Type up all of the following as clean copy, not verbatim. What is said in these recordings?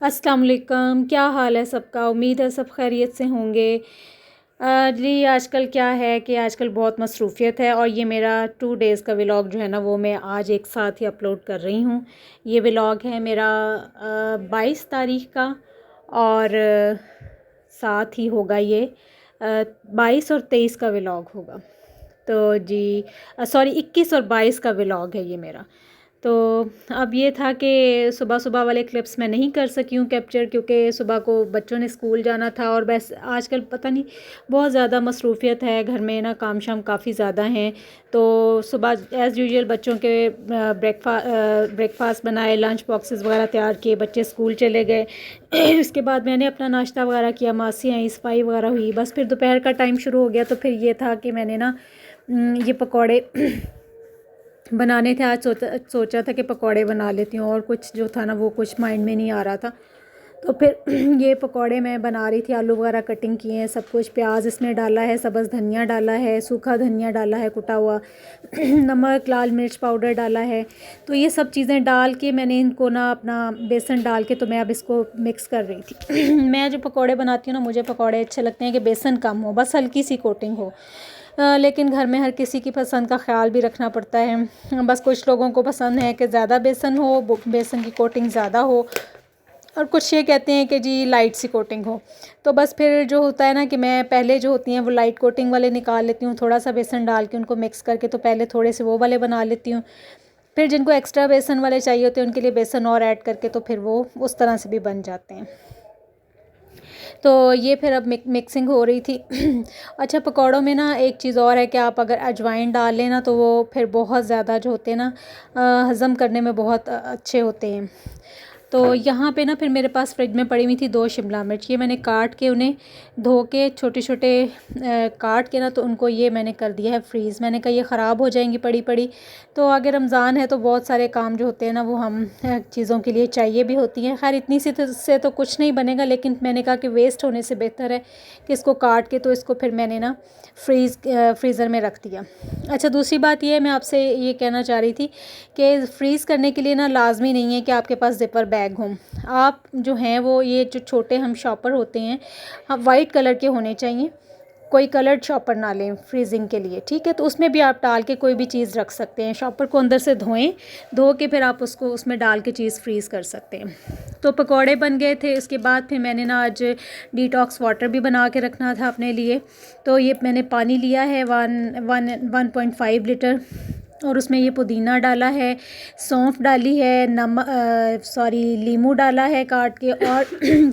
अस्सलाम वालेकुम। क्या हाल है सबका? उम्मीद है सब खैरियत से होंगे। जी आजकल क्या है कि आजकल बहुत मसरूफ़ियत है और ये मेरा 2 डेज़ का व्लॉग जो है ना वो मैं आज एक साथ ही अपलोड कर रही हूँ। ये व्लॉग है मेरा 22 तारीख़ का और साथ ही होगा ये 22 और 23 का व्लॉग होगा। तो जी सॉरी 21 और 22 का व्लॉग है ये मेरा। तो अब ये था कि सुबह सुबह वाले क्लिप्स मैं नहीं कर सकी हूँ कैप्चर, क्योंकि सुबह को बच्चों ने स्कूल जाना था और बस आजकल पता नहीं बहुत ज़्यादा मसरूफ़ियत है घर में ना, काम शाम काफ़ी ज़्यादा हैं। तो सुबह एज़ यूजुअल बच्चों के ब्रेकफास्ट बनाए, लंच बॉक्सेस वगैरह तैयार किए, बच्चे स्कूल चले गए। उसके बाद मैंने अपना नाश्ता वगैरह किया, मासी आई, सफाई वगैरह हुई, बस फिर दोपहर का टाइम शुरू हो गया। तो फिर ये था कि मैंने ना ये पकौड़े बनाने थे। आज सोचा था कि पकौड़े बना लेती हूँ और कुछ जो था ना वो कुछ माइंड में नहीं आ रहा था। तो फिर ये पकौड़े मैं बना रही थी, आलू वगैरह कटिंग किए हैं, सब कुछ, प्याज इसमें डाला है, सब्ज़ धनिया डाला है, सूखा धनिया डाला है कुटा हुआ, नमक, लाल मिर्च पाउडर डाला है। तो ये सब चीज़ें डाल के मैंने इनको ना अपना बेसन डाल के तो मैं अब इसको मिक्स कर रही थी। मैं जो पकौड़े बनाती हूँ ना, मुझे पकौड़े अच्छे लगते हैं कि बेसन कम हो, बस हल्की सी कोटिंग हो। लेकिन घर में हर किसी की पसंद का ख्याल भी रखना पड़ता है। बस कुछ लोगों को पसंद है कि ज़्यादा बेसन हो, बेसन की कोटिंग ज़्यादा हो, और कुछ ये कहते हैं कि जी लाइट सी कोटिंग हो। तो बस फिर जो होता है ना कि मैं पहले जो होती हैं वो लाइट कोटिंग वाले निकाल लेती हूँ, थोड़ा सा बेसन डाल के उनको मिक्स करके, तो पहले थोड़े से वो वाले बना लेती हूँ। फिर जिनको एक्स्ट्रा बेसन वाले चाहिए होते हैं उनके लिए बेसन और ऐड करके तो फिर वो उस तरह से भी बन जाते हैं। तो ये फिर अब मिक्सिंग हो रही थी। अच्छा, पकौड़ों में ना एक चीज़ और है कि आप अगर अजवाइन डाल लें ना तो वो फिर बहुत ज़्यादा जो होते हैं ना हज़म करने में बहुत अच्छे होते हैं। तो यहाँ पे ना फिर मेरे पास फ्रिज में पड़ी हुई थी 2 शिमला मिर्च, ये मैंने काट के उन्हें धो के छोटे छोटे काट के ना तो उनको ये मैंने कर दिया है फ्रीज़। मैंने कहा ये ख़राब हो जाएंगी पड़ी पड़ी, तो आगे रमज़ान है तो बहुत सारे काम जो होते हैं ना वो हम चीज़ों के लिए चाहिए भी होती हैं। खैर इतनी से तो कुछ नहीं बनेगा, लेकिन मैंने कहा कि वेस्ट होने से बेहतर है कि इसको काट के तो इसको फिर मैंने ना फ्रीज़र में रख दिया। अच्छा, दूसरी बात ये मैं आपसे ये कहना चाह रही थी कि फ्रीज़ करने के लिए ना लाजमी नहीं है कि आपके पास ज़िपर बैग हों। आप जो हैं वो ये जो छोटे हम शॉपर होते हैं, हम वाइट कलर के होने चाहिए, कोई कलर्ड शॉपर ना लें फ्रीजिंग के लिए, ठीक है। तो उसमें भी आप डाल के कोई भी चीज़ रख सकते हैं। शॉपर को अंदर से धोएं, धो के फिर आप उसको उसमें डाल के चीज़ फ्रीज़ कर सकते हैं। तो पकौड़े बन गए थे। इसके बाद फिर मैंने ना आज डिटॉक्स वाटर भी बना के रखना था अपने लिए। तो ये मैंने पानी लिया है 1.5 लीटर, और उसमें ये पुदीना डाला है, सौंफ डाली है, लीमू डाला है काट के, और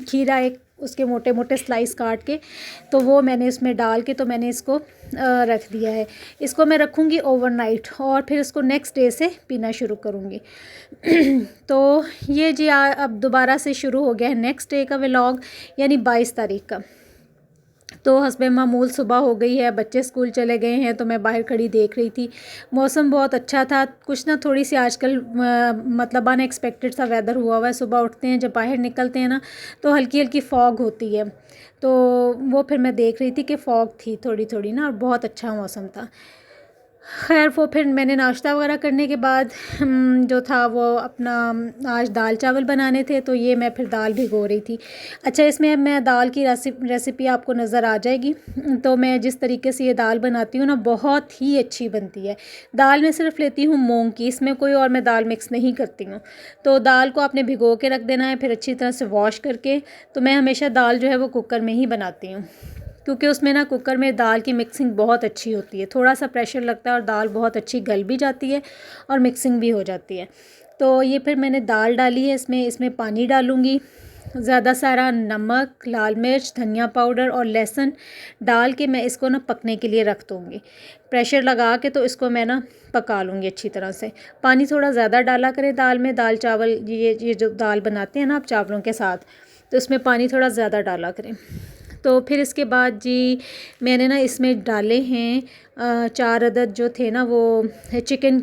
खीरा एक उसके मोटे मोटे स्लाइस काट के, तो वो मैंने इसमें डाल के तो मैंने इसको रख दिया है। इसको मैं रखूँगी ओवरनाइट और फिर इसको नेक्स्ट डे से पीना शुरू करूँगी। तो ये जी अब दोबारा से शुरू हो गया है नेक्स्ट डे का व्लॉग, यानी 22 तारीख़ का। तो हस्बे मामूल सुबह हो गई है, बच्चे स्कूल चले गए हैं, तो मैं बाहर खड़ी देख रही थी। मौसम बहुत अच्छा था, कुछ ना थोड़ी सी आजकल मतलब अनएक्सपेक्टेड सा वेदर हुआ है। सुबह उठते हैं जब बाहर निकलते हैं ना तो हल्की हल्की फॉग होती है, तो वो फिर मैं देख रही थी कि फॉग थी थोड़ी थोड़ी ना, और बहुत अच्छा मौसम था। खैर वो फिर मैंने नाश्ता वगैरह करने के बाद जो था वो अपना आज दाल चावल बनाने थे, तो ये मैं फिर दाल भिगो रही थी। अच्छा, इसमें अब मैं दाल की रेसिपी आपको नज़र आ जाएगी। तो मैं जिस तरीके से ये दाल बनाती हूँ ना, बहुत ही अच्छी बनती है। दाल मैं सिर्फ लेती हूँ मूंग की, इसमें कोई और मैं दाल मिक्स नहीं करती हूँ। तो दाल को आपने भिगो के रख देना है, फिर अच्छी तरह से वॉश करके। तो मैं हमेशा दाल जो है वो कुकर में ही बनाती हूँ, क्योंकि उसमें ना कुकर में दाल की मिक्सिंग बहुत अच्छी होती है। थोड़ा सा प्रेशर लगता है और दाल बहुत अच्छी गल भी जाती है और मिक्सिंग भी हो जाती है। तो ये फिर मैंने दाल डाली है, इसमें पानी डालूँगी, ज़्यादा सारा नमक, लाल मिर्च, धनिया पाउडर और लहसुन डाल के मैं इसको ना पकने के लिए रख दूँगी। प्रेशर लगा के तो इसको मैं ना पका लूँगी अच्छी तरह से। पानी थोड़ा ज़्यादा डाला करें दाल में, दाल चावल ये जो दाल बनाते हैं ना आप चावलों के साथ, तो इसमें पानी थोड़ा ज़्यादा डाला करें। तो फिर इसके बाद जी मैंने ना इसमें डाले हैं 4 अदद जो थे ना वो चिकन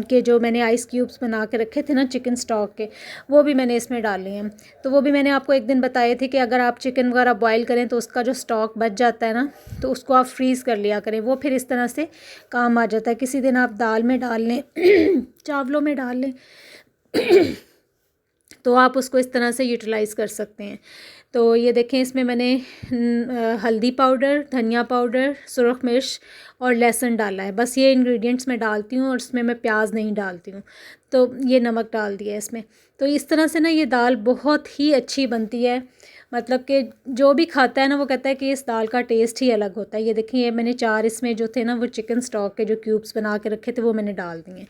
के, जो मैंने आइस क्यूब्स बना के रखे थे ना चिकन स्टॉक के, वो भी मैंने इसमें डाले हैं। तो वो भी मैंने आपको एक दिन बताए थे कि अगर आप चिकन वगैरह बॉईल करें तो उसका जो स्टॉक बच जाता है ना, तो उसको आप फ्रीज़ कर लिया करें, वो फिर इस तरह से काम आ जाता है। किसी दिन आप दाल में डाल लें चावलों में डाल लें तो आप उसको इस तरह से यूटिलाइज़ कर सकते हैं। तो ये देखें, इसमें मैंने हल्दी पाउडर, धनिया पाउडर, सुरख मिर्च और लहसुन डाला है। बस ये इंग्रेडिएंट्स मैं डालती हूँ और इसमें मैं प्याज नहीं डालती हूँ। तो ये नमक डाल दिया है इसमें। तो इस तरह से ना ये दाल बहुत ही अच्छी बनती है। मतलब कि जो भी खाता है ना वो कहता है कि इस दाल का टेस्ट ही अलग होता है। ये देखिए, ये मैंने 4 इसमें जो थे ना वो चिकन स्टॉक के जो क्यूब्स बना के रखे थे वो मैंने डाल दिए।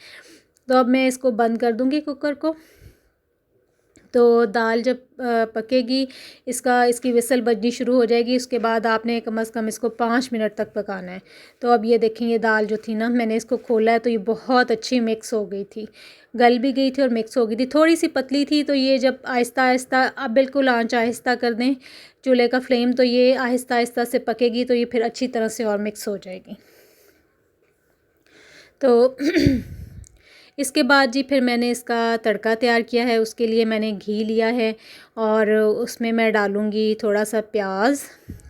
तो अब मैं इसको बंद कर दूँगी कुकर को। तो दाल जब पकेगी, इसकी विसल बजनी शुरू हो जाएगी, उसके बाद आपने कम से कम इसको 5 मिनट तक पकाना है। तो अब ये देखें, ये दाल जो थी ना, मैंने इसको खोला है तो ये बहुत अच्छी मिक्स हो गई थी, गल भी गई थी और मिक्स हो गई थी। थोड़ी सी पतली थी, तो ये जब आहिस्ता आहिस्ता, अब बिल्कुल आंच आहिस्ता कर दें चूल्हे का फ्लेम, तो ये आहिस्ता आहिस्ता से पकेगी, तो ये फिर अच्छी तरह से और मिक्स हो जाएगी। तो इसके बाद जी फिर मैंने इसका तड़का तैयार किया है। उसके लिए मैंने घी लिया है और उसमें मैं डालूँगी थोड़ा सा प्याज,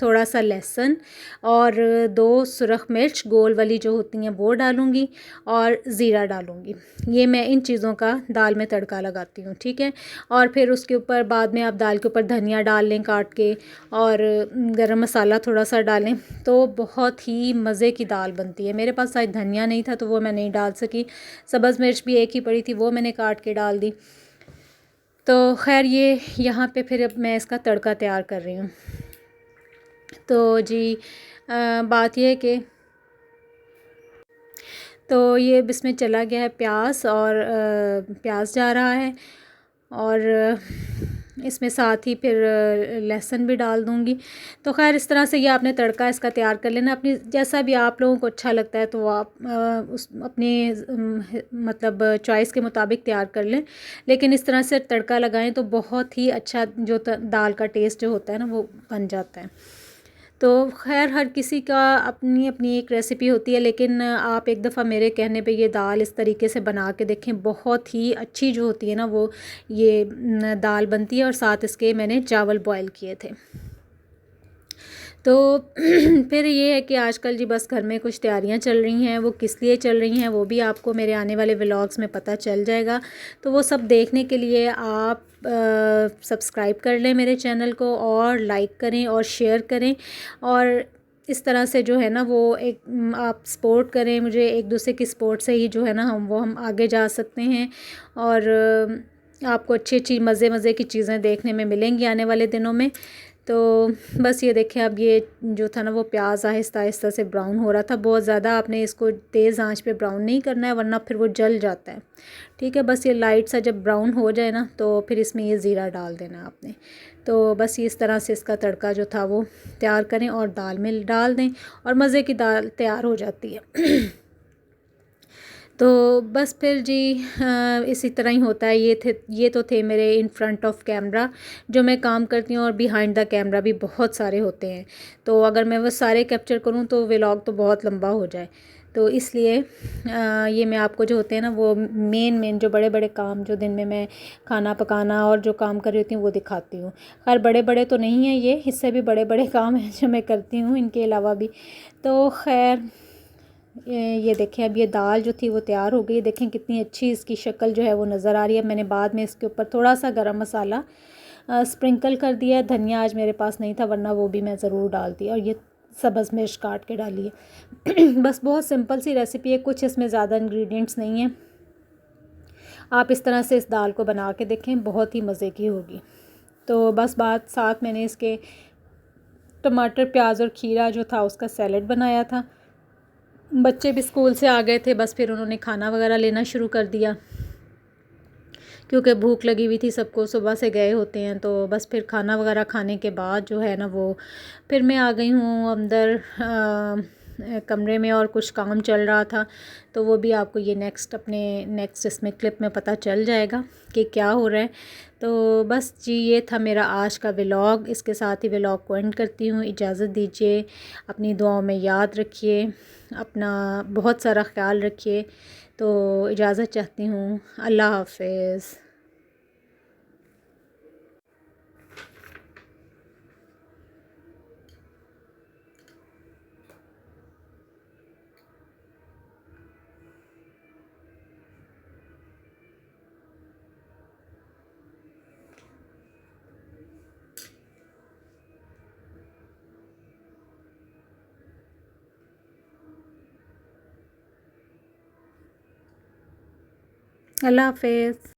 थोड़ा सा लहसुन और 2 सुरख मिर्च गोल वाली जो होती हैं वो डालूँगी और ज़ीरा डालूँगी। ये मैं इन चीज़ों का दाल में तड़का लगाती हूँ, ठीक है। और फिर उसके ऊपर बाद में आप दाल के ऊपर धनिया डाल लें काट के, और गरम मसाला थोड़ा सा डालें, तो बहुत ही मज़े की दाल बनती है। मेरे पास आज धनिया नहीं था तो वो मैं नहीं डाल सकी। सब्ज़ मिर्च भी एक ही पड़ी थी, वो मैंने काट के डाल दी। तो खैर ये यहाँ पे फिर अब मैं इसका तड़का तैयार कर रही हूँ। तो जी बात ये है कि तो ये इसमें चला गया है प्याज, और प्याज जा रहा है, और इसमें साथ ही फिर लहसुन भी डाल दूँगी। तो खैर इस तरह से ये आपने तड़का इसका तैयार कर लेना, अपनी जैसा भी आप लोगों को अच्छा लगता है तो वो आप उस अपने मतलब चॉइस के मुताबिक तैयार कर लें। लेकिन इस तरह से तड़का लगाएं तो बहुत ही अच्छा जो दाल का टेस्ट जो होता है ना वो बन जाता है। तो खैर हर किसी का अपनी अपनी एक रेसिपी होती है, लेकिन आप एक दफ़ा मेरे कहने पे ये दाल इस तरीके से बना के देखें, बहुत ही अच्छी जो होती है ना वो ये दाल बनती है। और साथ इसके मैंने चावल बॉयल किए थे। तो फिर ये है कि आजकल जी बस घर में कुछ तैयारियां चल रही हैं, वो किस लिए चल रही हैं वो भी आपको मेरे आने वाले व्लॉग्स में पता चल जाएगा। तो वो सब देखने के लिए आप सब्सक्राइब कर लें मेरे चैनल को, और लाइक करें और शेयर करें, और इस तरह से जो है ना वो एक आप सपोर्ट करें मुझे। एक दूसरे की सपोर्ट से ही जो है ना हम आगे जा सकते हैं, और आपको अच्छी अच्छी मज़े की चीज़ें देखने में मिलेंगी आने वाले दिनों में। तो बस ये देखें, अब ये जो था ना वो प्याज आहिस्ता आहिस्ता से ब्राउन हो रहा था। बहुत ज़्यादा आपने इसको तेज़ आंच पे ब्राउन नहीं करना है, वरना फिर वो जल जाता है, ठीक है। बस ये लाइट सा जब ब्राउन हो जाए ना तो फिर इसमें ये ज़ीरा डाल देना आपने। तो बस ये इस तरह से इसका तड़का जो था वो तैयार करें और दाल में डाल दें, और मज़े की दाल तैयार हो जाती है। तो बस फिर जी इसी तरह ही होता है। ये तो थे मेरे इन फ्रंट ऑफ कैमरा जो मैं काम करती हूँ, और बिहाइंड द कैमरा भी बहुत सारे होते हैं। तो अगर मैं वो सारे कैप्चर करूँ तो व्लॉग तो बहुत लंबा हो जाए। तो इसलिए ये मैं आपको जो होते हैं ना वो मेन जो बड़े बड़े काम जो दिन में मैं खाना पकाना और जो काम कर रही होती हूँ वो दिखाती हूँ। खैर बड़े बड़े तो नहीं हैं ये, इससे भी बड़े बड़े काम हैं जो मैं करती हूँ इनके अलावा भी। तो खैर ये देखें, अब ये दाल जो थी वो तैयार हो गई। देखें कितनी अच्छी इसकी शक्ल जो है वो नज़र आ रही है। मैंने बाद में इसके ऊपर थोड़ा सा गरम मसाला स्प्रिंकल कर दिया है। धनिया आज मेरे पास नहीं था, वरना वो भी मैं ज़रूर डालती। और ये सब्ज़ मिर्च काट के डाली है। बस बहुत सिंपल सी रेसिपी है, कुछ इसमें ज़्यादा इंग्रेडिएंट्स नहीं है। आप इस तरह से इस दाल को बना के देखें, बहुत ही मज़े की होगी। तो बस बात साथ मैंने इसके टमाटर प्याज और खीरा जो था उसका सैलेड बनाया था। बच्चे भी स्कूल से आ गए थे, बस फिर उन्होंने खाना वगैरह लेना शुरू कर दिया, क्योंकि भूख लगी हुई थी सबको, सुबह से गए होते हैं। तो बस फिर खाना वगैरह खाने के बाद जो है ना वो फिर मैं आ गई हूँ अंदर कमरे में, और कुछ काम चल रहा था। तो वो भी आपको ये नेक्स्ट इसमें क्लिप में पता चल जाएगा कि क्या हो रहा है। तो बस जी ये था मेरा आज का व्लॉग। इसके साथ ही व्लॉग को एंड करती हूँ। इजाज़त दीजिए, अपनी दुआओं में याद रखिए, अपना बहुत सारा ख्याल रखिए। तो इजाज़त चाहती हूँ। अल्लाह हाफ़िज़। अल्लाह हाफिज़।